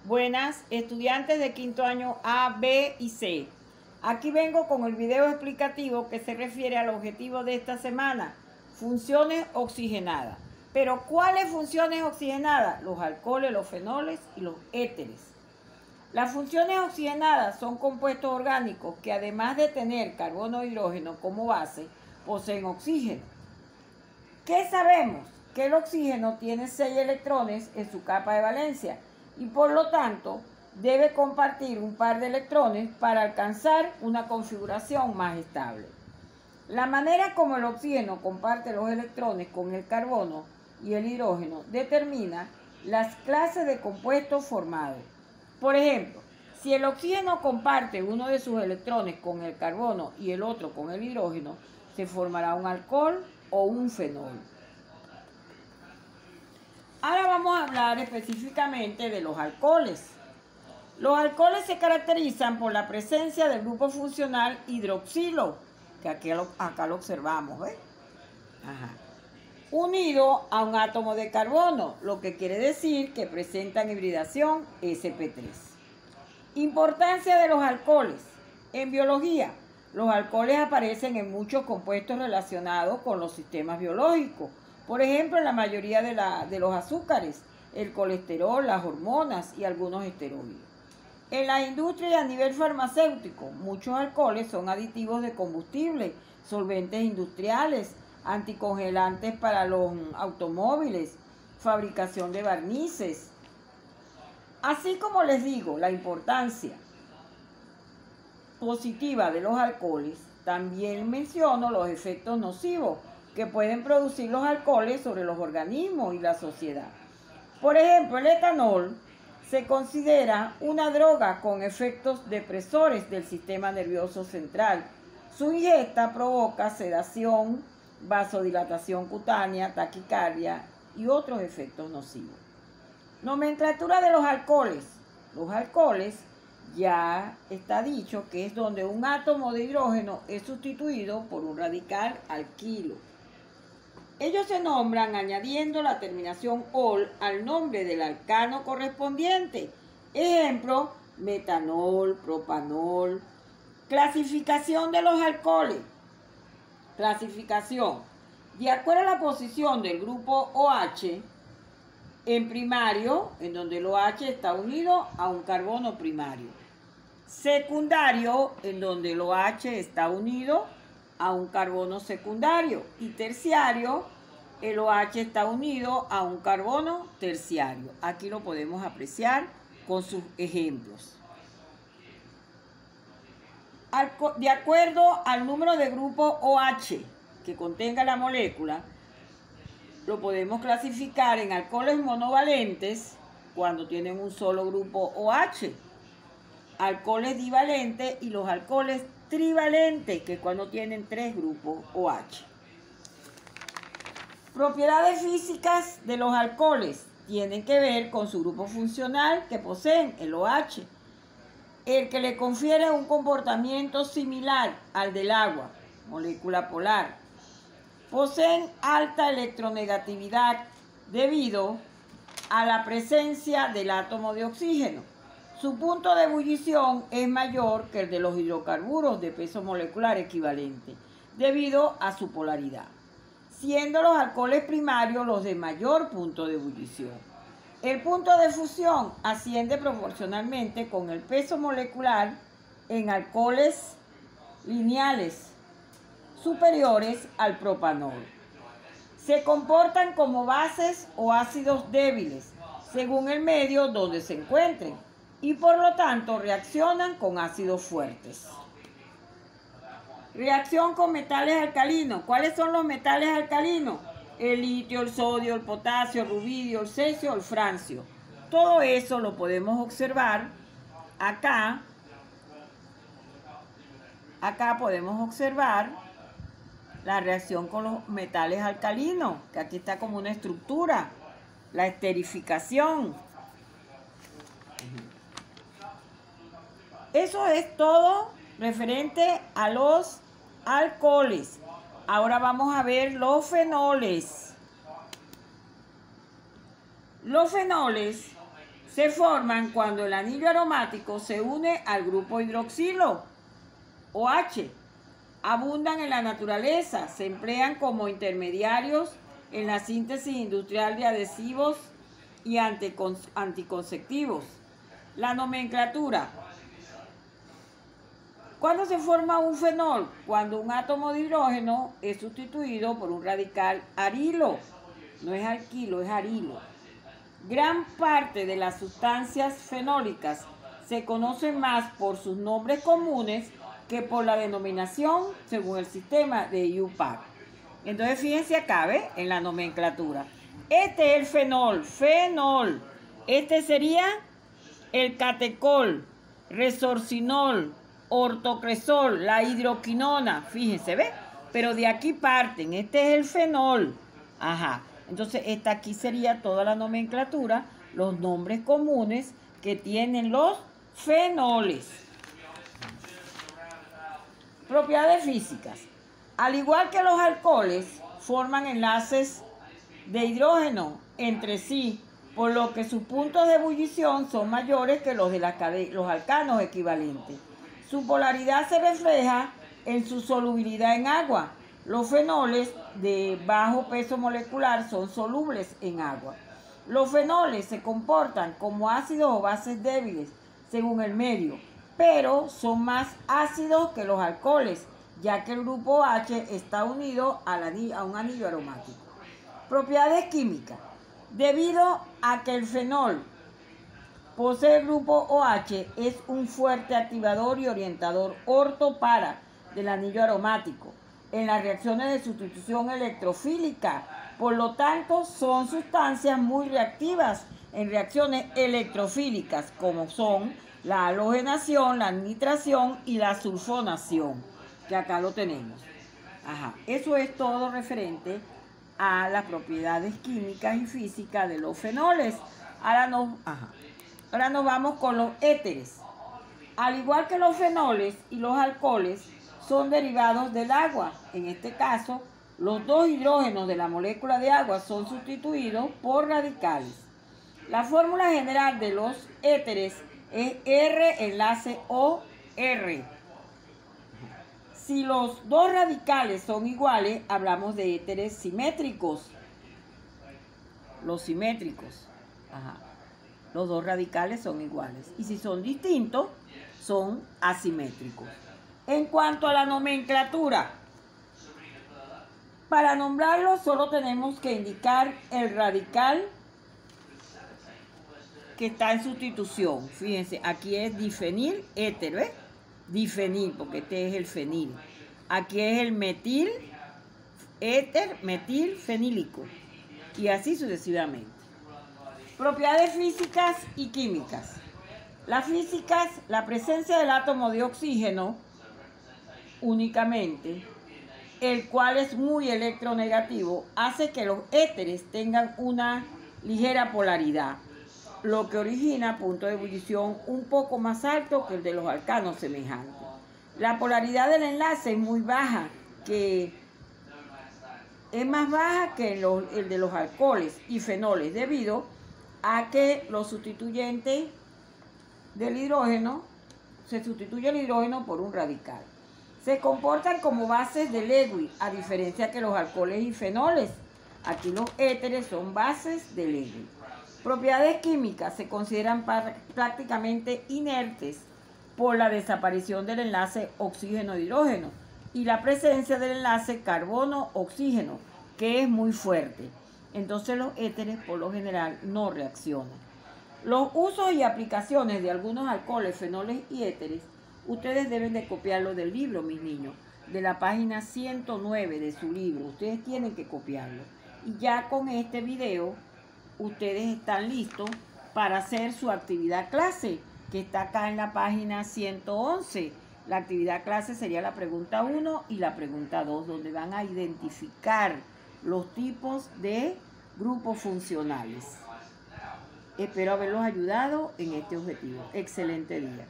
Buenas, estudiantes de quinto año A, B y C. Aquí vengo con el video explicativo que se refiere al objetivo de esta semana, funciones oxigenadas. Pero ¿cuáles funciones oxigenadas? Los alcoholes, los fenoles y los éteres. Las funciones oxigenadas son compuestos orgánicos que además de tener carbono e hidrógeno como base, poseen oxígeno. ¿Qué sabemos? Que el oxígeno tiene 6 electrones en su capa de valencia y por lo tanto debe compartir un par de electrones para alcanzar una configuración más estable. La manera como el oxígeno comparte los electrones con el carbono y el hidrógeno determina las clases de compuestos formados. Por ejemplo, si el oxígeno comparte uno de sus electrones con el carbono y el otro con el hidrógeno, se formará un alcohol o un fenol. Ahora vamos a hablar específicamente de los alcoholes. Los alcoholes se caracterizan por la presencia del grupo funcional hidroxilo, que acá lo observamos, ¿ves? Unido a un átomo de carbono, lo que quiere decir que presentan hibridación sp3. Importancia de los alcoholes. En biología, los alcoholes aparecen en muchos compuestos relacionados con los sistemas biológicos. Por ejemplo, en la mayoría de los azúcares, el colesterol, las hormonas y algunos esteroides. En la industria y a nivel farmacéutico, muchos alcoholes son aditivos de combustible, solventes industriales, anticongelantes para los automóviles, fabricación de barnices. Así como les digo, la importancia positiva de los alcoholes, también menciono los efectos nocivos que pueden producir los alcoholes sobre los organismos y la sociedad. Por ejemplo, el etanol se considera una droga con efectos depresores del sistema nervioso central. Su ingesta provoca sedación, vasodilatación cutánea, taquicardia y otros efectos nocivos. Nomenclatura de los alcoholes. Los alcoholes ya está dicho que es donde un átomo de hidrógeno es sustituido por un radical alquilo. Ellos se nombran añadiendo la terminación ol al nombre del alcano correspondiente. Ejemplo, metanol, propanol. Clasificación de los alcoholes. Clasificación. De acuerdo a la posición del grupo OH, en primario, en donde el OH está unido a un carbono primario. Secundario, en donde el OH está unido a un carbono secundario. Y terciario, el OH está unido a un carbono terciario. Aquí lo podemos apreciar con sus ejemplos. De acuerdo al número de grupo OH que contenga la molécula, lo podemos clasificar en alcoholes monovalentes cuando tienen un solo grupo OH, alcoholes divalentes y los alcoholes trivalentes, que cuando tienen 3 grupos OH. Propiedades físicas de los alcoholes tienen que ver con su grupo funcional que poseen, el OH, el que le confiere un comportamiento similar al del agua, molécula polar. Poseen alta electronegatividad debido a la presencia del átomo de oxígeno. Su punto de ebullición es mayor que el de los hidrocarburos de peso molecular equivalente, debido a su polaridad, siendo los alcoholes primarios los de mayor punto de ebullición. El punto de fusión asciende proporcionalmente con el peso molecular en alcoholes lineales superiores al propanol. Se comportan como bases o ácidos débiles, según el medio donde se encuentren, y por lo tanto reaccionan con ácidos fuertes. Reacción con metales alcalinos. ¿Cuáles son los metales alcalinos? El litio, el sodio, el potasio, el rubidio, el cesio, el francio. Todo eso lo podemos observar acá. Acá podemos observar la reacción con los metales alcalinos, que aquí está como una estructura, la esterificación. Eso es todo referente a los alcoholes. Ahora vamos a ver los fenoles. Los fenoles Se forman cuando el anillo aromático se une al grupo hidroxilo, OH. Abundan en la naturaleza, se emplean como intermediarios en la síntesis industrial de adhesivos y anticonceptivos. La nomenclatura. ¿Cuándo se forma un fenol? Cuando un átomo de hidrógeno es sustituido por un radical arilo. No es alquilo, es arilo. Gran parte de las sustancias fenólicas se conocen más por sus nombres comunes que por la denominación según el sistema de IUPAC. Entonces fíjense acá, ¿ve? En la nomenclatura. Este es el fenol, fenol. Este sería el catecol, resorcinol, ortocresol, la hidroquinona. Fíjense, ¿ve? Pero de aquí parten. Este es el fenol. Ajá. Entonces esta aquí sería toda la nomenclatura, los nombres comunes que tienen los fenoles. Propiedades físicas. Al igual que los alcoholes, forman enlaces de hidrógeno entre sí, por lo que sus puntos de ebullición son mayores que los de los alcanos equivalentes. Su polaridad se refleja en su solubilidad en agua. Los fenoles de bajo peso molecular son solubles en agua. Los fenoles se comportan como ácidos o bases débiles, según el medio, pero son más ácidos que los alcoholes, ya que el grupo H está unido a un anillo aromático. Propiedades químicas. Debido a que el fenol posee el grupo OH, es un fuerte activador y orientador orto-para del anillo aromático en las reacciones de sustitución electrofílica. Por lo tanto, son sustancias muy reactivas en reacciones electrofílicas, como son la halogenación, la nitración y la sulfonación, que acá lo tenemos. Ajá. Eso es todo referente a las propiedades químicas y físicas de los fenoles. Ahora nos vamos con los éteres. Al igual que los fenoles y los alcoholes, son derivados del agua. En este caso, los dos hidrógenos de la molécula de agua son sustituidos por radicales. La fórmula general de los éteres es R enlace OR. Si los dos radicales son iguales, hablamos de éteres simétricos. Los simétricos. Ajá. Los dos radicales son iguales. Y si son distintos, son asimétricos. En cuanto a la nomenclatura, para nombrarlos solo tenemos que indicar el radical que está en sustitución. Fíjense, aquí es difenil éter, ¿ves? Difenil, porque este es el fenil. Aquí es el metil éter, metil fenílico. Y así sucesivamente. Propiedades físicas y químicas. Las físicas, la presencia del átomo de oxígeno únicamente, el cual es muy electronegativo, hace que los éteres tengan una ligera polaridad, lo que origina punto de ebullición un poco más alto que el de los alcanos semejantes. La polaridad del enlace es muy baja, es más baja que el de los alcoholes y fenoles, debido a que los sustituyentes del hidrógeno, se sustituye el hidrógeno por un radical. Se comportan como bases de Lewis, a diferencia que los alcoholes y fenoles. Aquí los éteres son bases de Lewis. Propiedades químicas se consideran prácticamente inertes por la desaparición del enlace oxígeno-hidrógeno y la presencia del enlace carbono-oxígeno, que es muy fuerte. Entonces los éteres por lo general no reaccionan. Los usos y aplicaciones de algunos alcoholes, fenoles y éteres, ustedes deben de copiarlo del libro, mis niños, de la página 109 de su libro. Ustedes tienen que copiarlo. Y ya con este video, ustedes están listos para hacer su actividad clase, que está acá en la página 111. La actividad clase sería la pregunta 1 y la pregunta 2, donde van a identificar los tipos de grupos funcionales. Espero haberlos ayudado en este objetivo. Excelente día.